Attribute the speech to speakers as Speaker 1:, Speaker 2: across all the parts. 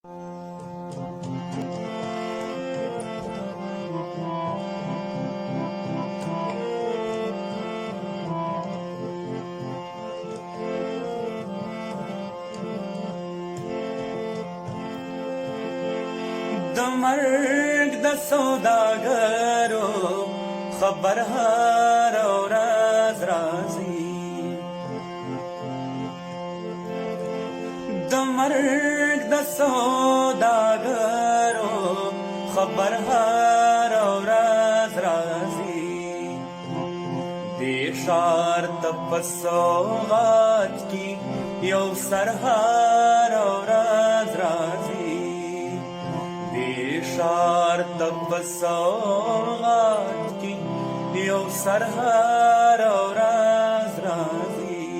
Speaker 1: د مرګ د سوداګرو خبر هر ورځ راځي، د مرګ د سوداګرو خبر هر ورځ راځي، دې ښار ته په سوغات کې یو سر هر ورځ راځي، ښار ته په سوغات کې یو سر هر ورځ راځي،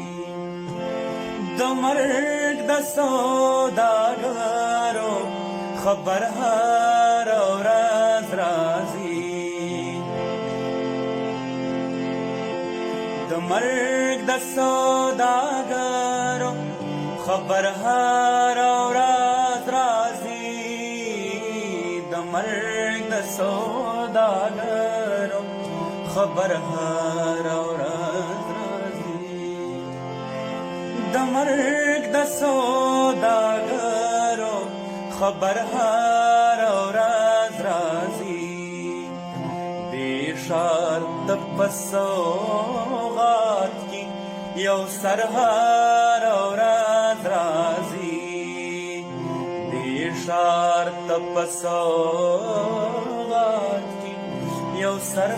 Speaker 1: د مرګ د سوداګرو خبر هر ورځ راځي، د مرګ د سوداګرو خبر هر ورځ راځي، د مرګ د سوداګرو خبر هر ورځ راځي، د مرګ د سوداګرو خبر هر ورځ راځي، دې ښار ته په سوغات کې یو سر هر ورځ راځي، ښار ته په سوغات کې یو سر